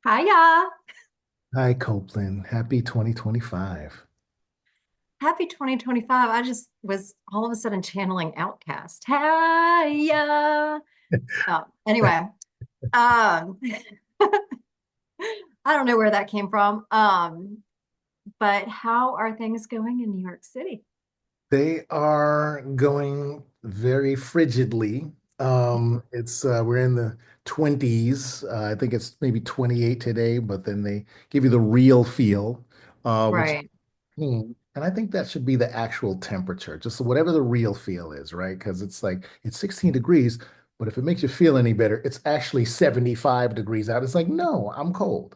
Hiya. Hi, Copeland. Happy 2025. Happy 2025. I just was all of a sudden channeling Outcast. Hiya. Anyway, um, I don't know where that came from. But how are things going in New York City? They are going very frigidly. It's we're in the 20s. I think it's maybe 28 today, but then they give you the real feel, which Right. and I think that should be the actual temperature, just whatever the real feel is, right? Because it's like it's 16 degrees, but if it makes you feel any better, it's actually 75 degrees out. It's like, no, I'm cold.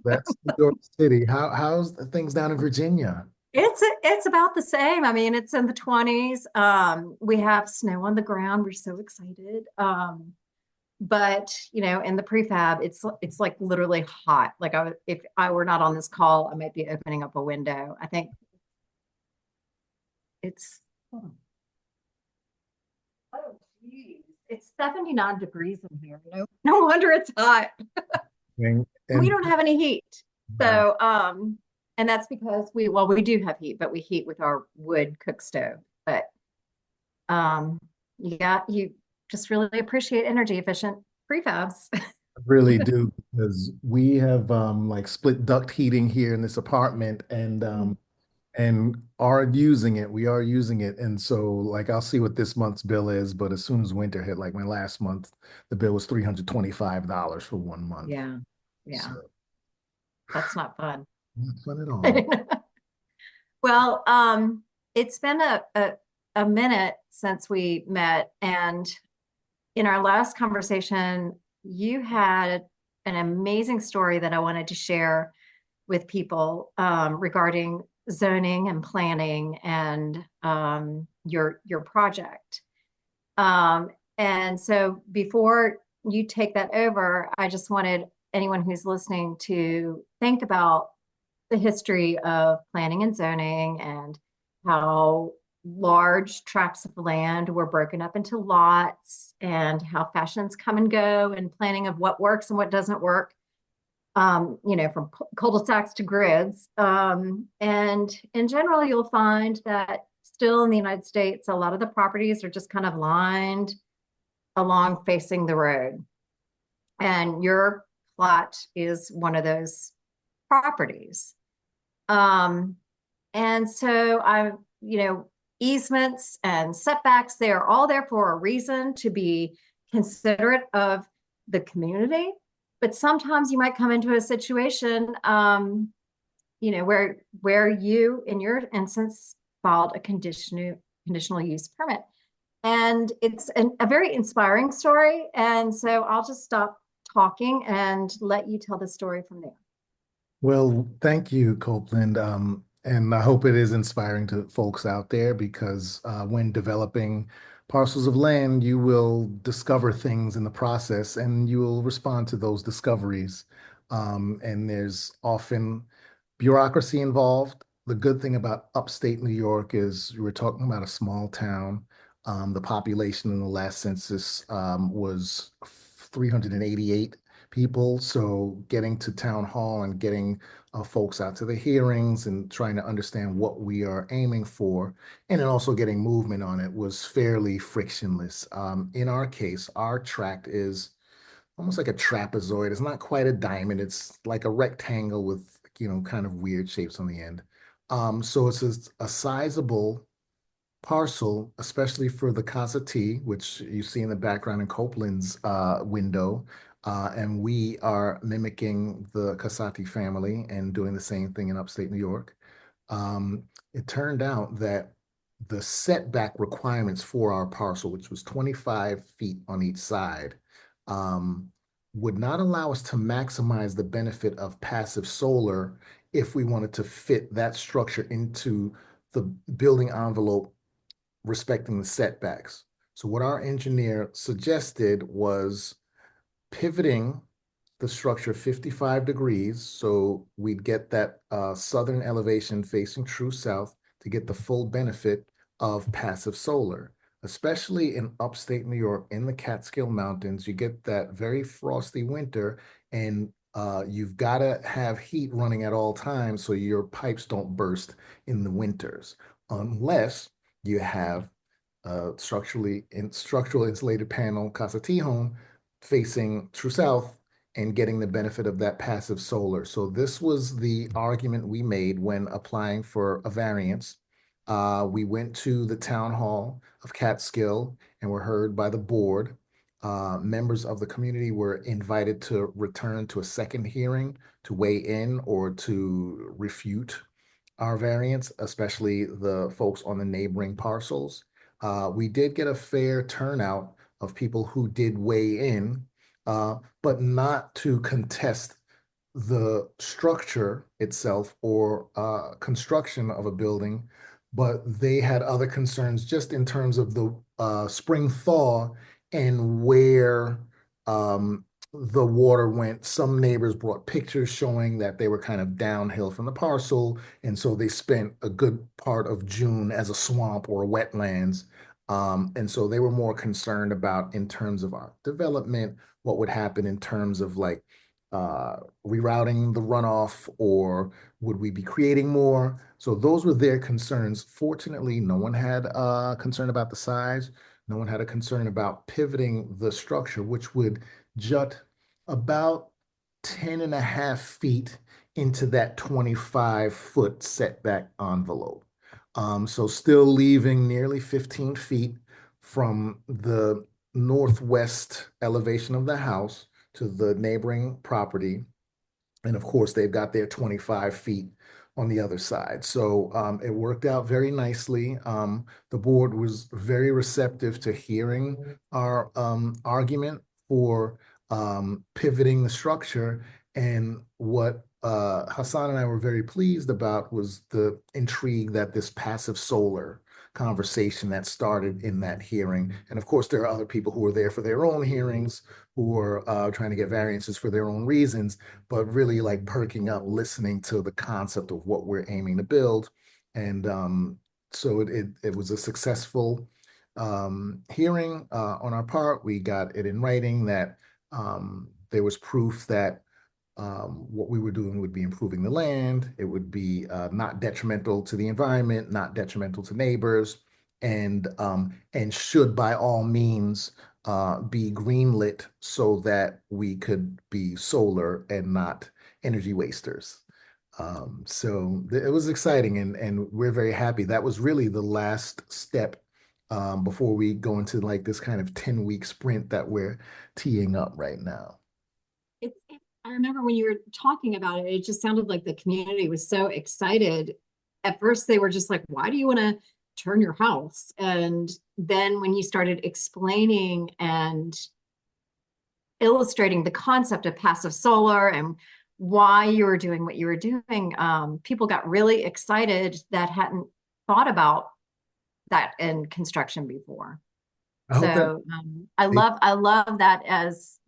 That's New York City. How's things down in Virginia? It's about the same. I mean, it's in the 20s. We have snow on the ground. We're so excited. But in the prefab, it's like literally hot. Like if I were not on this call, I might be opening up a window. I think it's oh geez, it's 79 degrees in here. No wonder it's hot. We And don't have any heat. wow. And that's because we do have heat, but we heat with our wood cook stove. But um, you just really appreciate energy efficient prefabs. I really do because we have like split duct heating here in this apartment and are using it. We are using it. And so like I'll see what this month's bill is, but as soon as winter hit, like my last month, the bill was $325 for 1 month. Yeah, So yeah, that's not fun. not fun at all. Well, it's been a minute since we met, and in our last conversation, you had an amazing story that I wanted to share with people regarding zoning and planning and your project. Um, and so before you take that over, I just wanted anyone who's listening to think about the history of planning and zoning and how large tracts of land were broken up into lots and how fashions come and go and planning of what works and what doesn't work, from cul-de-sacs to grids. And in general, you'll find that still in the United States, a lot of the properties are just kind of lined along facing the road. And your plot is one of those properties. Um, and so easements and setbacks, they are all there for a reason to be considerate of the community. But sometimes you might come into a situation, where you, in your instance, filed a conditional use permit. And it's a very inspiring story. And so I'll just stop talking and let you tell the story from there. Well, thank you, Copeland. And I hope it is inspiring to folks out there because when developing parcels of land, you will discover things in the process and you will respond to those discoveries. And there's often bureaucracy involved. The good thing about upstate New York is we're talking about a small town. The population in the last census was 388 people. So getting to town hall and getting folks out to the hearings and trying to understand what we are aiming for, and then also getting movement on it was fairly frictionless. In our case, our tract is almost like a trapezoid. It's not quite a diamond. It's like a rectangle with, kind of weird shapes on the end. So it's a sizable parcel, especially for the Casa T, which you see in the background in Copeland's window. And we are mimicking the Casati family and doing the same thing in upstate New York. It turned out that the setback requirements for our parcel, which was 25 feet on each side, um, would not allow us to maximize the benefit of passive solar if we wanted to fit that structure into the building envelope respecting the setbacks. So what our engineer suggested was pivoting the structure 55 degrees so we'd get that southern elevation facing true south to get the full benefit of passive solar. especially in upstate New York in the Catskill Mountains. You get that very frosty winter, and you've got to have heat running at all times so your pipes don't burst in the winters, unless you have structural insulated panel Casa home facing true south and getting the benefit of that passive solar. So this was the argument we made when applying for a variance. We went to the town hall of Catskill and were heard by the board. Members of the community were invited to return to a second hearing to weigh in or to refute our variants, especially the folks on the neighboring parcels. We did get a fair turnout of people who did weigh in, but not to contest the structure itself or construction of a building, but they had other concerns just in terms of the spring thaw and where um, the water went. Some neighbors brought pictures showing that they were kind of downhill from the parcel, and so they spent a good part of June as a swamp or a wetlands. And so they were more concerned about in terms of our development, what would happen in terms of like rerouting the runoff, or would we be creating more? So those were their concerns. Fortunately, no one had a concern about the size. No one had a concern about pivoting the structure, which would jut about 10.5 feet into that 25-foot setback envelope. So still leaving nearly 15 feet from the northwest elevation of the house to the neighboring property. And of course, they've got their 25 feet on the other side. So it worked out very nicely. The board was very receptive to hearing our argument for pivoting the structure. And what Hassan and I were very pleased about was the intrigue that this passive solar conversation that started in that hearing. And of course, there are other people who were there for their own hearings who are trying to get variances for their own reasons, but really like perking up, listening to the concept of what we're aiming to build. And so it was a successful hearing on our part. We got it in writing that there was proof that what we were doing would be improving the land. It would be not detrimental to the environment, not detrimental to neighbors, and should by all means be greenlit so that we could be solar and not energy wasters. So it was exciting, and we're very happy. That was really the last step before we go into like this kind of 10-week sprint that we're teeing up right now. I remember when you were talking about it, it just sounded like the community was so excited. At first, they were just like, why do you want to turn your house? And then when you started explaining and illustrating the concept of passive solar and why you were doing what you were doing, people got really excited that hadn't thought about that in construction before. I hope that So I love that as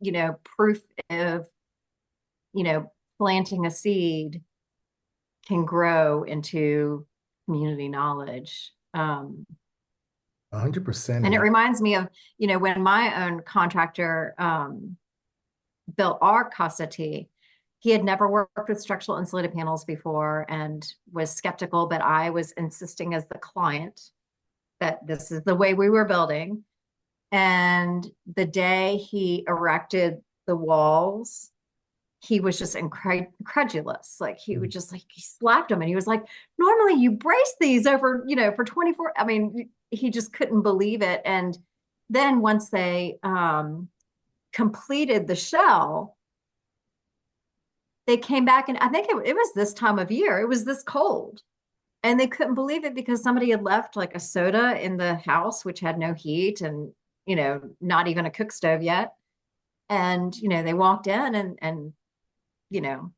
proof of planting a seed can grow into community knowledge. 100%. And it And reminds me of when my own contractor built our Casa T. He had never worked with structural insulated panels before and was skeptical, but I was insisting as the client that this is the way we were building. And the day he erected the walls, he was just incredulous. Like he would just like, he slapped him and he was like, normally you brace these over, for 24. I mean, he just couldn't believe it. And then once they completed the shell, they came back and I think it was this time of year, it was this cold. And they couldn't believe it because somebody had left like a soda in the house, which had no heat and, not even a cook stove yet. And, they walked in and you know,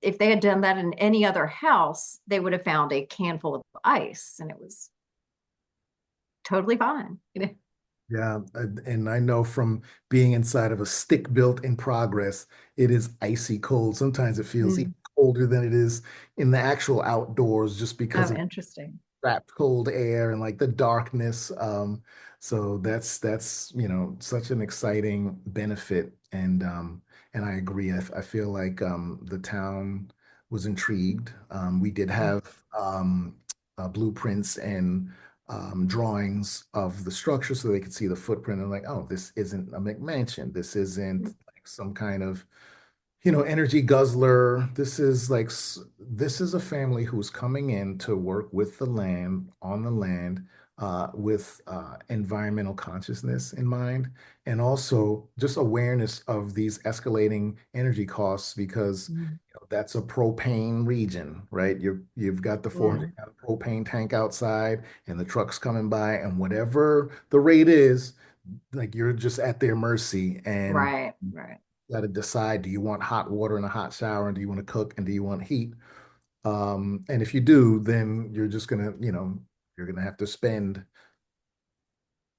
if they had done that in any other house, they would have found a can full of ice and it was totally fine. yeah, and I know from being inside of a stick built in progress, it is icy cold. Sometimes it feels even Mm. colder than it is in the actual outdoors just because Oh, of interesting. trapped cold air and like the darkness. So that's such an exciting benefit, and I agree. I feel like the town was intrigued. We did Mhm. have blueprints and drawings of the structure so they could see the footprint and like, oh, this isn't a McMansion. This isn't like some kind of energy guzzler. This is a family who's coming in to work with the land, on the land, with environmental consciousness in mind, and also just awareness of these escalating energy costs because Mhm. that's a propane region, right? You've got the Yeah. 400 gallon propane tank outside, and the trucks coming by, and whatever the rate is, like you're just at their mercy, and Right. Right. got to decide, do you want hot water and a hot shower, and do you want to cook, and do you want heat? And if you do, then you're just gonna, you're gonna have to spend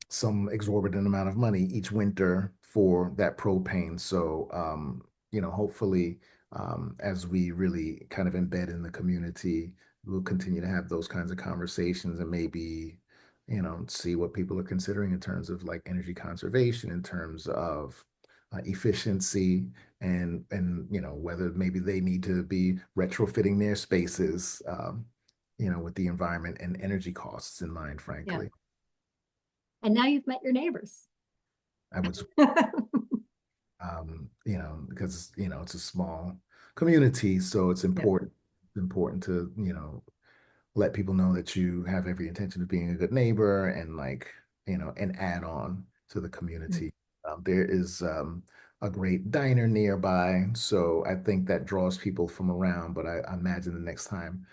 some exorbitant amount of money each winter for that propane. So, hopefully, as we really kind of embed in the community, we'll continue to have those kinds of conversations and maybe, see what people are considering in terms of like energy conservation, in terms of efficiency, and whether maybe they need to be retrofitting their spaces, with the environment and energy costs in mind, Yeah. frankly. And now you've met your neighbors. I would because it's a small community, so it's Yeah. important to let people know that you have every intention of being a good neighbor and like an add-on to the Mm. community. There is a great diner nearby, so I think that draws people from around. But I imagine the next time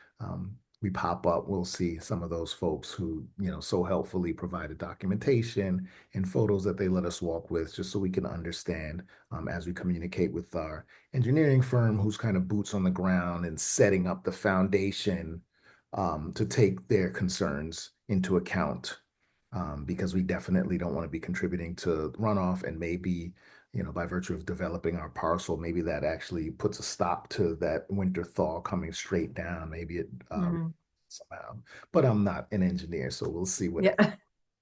we pop up, we'll see some of those folks who so helpfully provided documentation and photos that they let us walk with, just so we can understand as we communicate with our engineering firm, who's kind of boots on the ground and setting up the foundation to take their concerns into account, because we definitely don't want to be contributing to runoff, and maybe by virtue of developing our parcel, maybe that actually puts a stop to that winter thaw coming straight down. Maybe it Mhm. somehow, but I'm not an engineer, so we'll see what Yeah.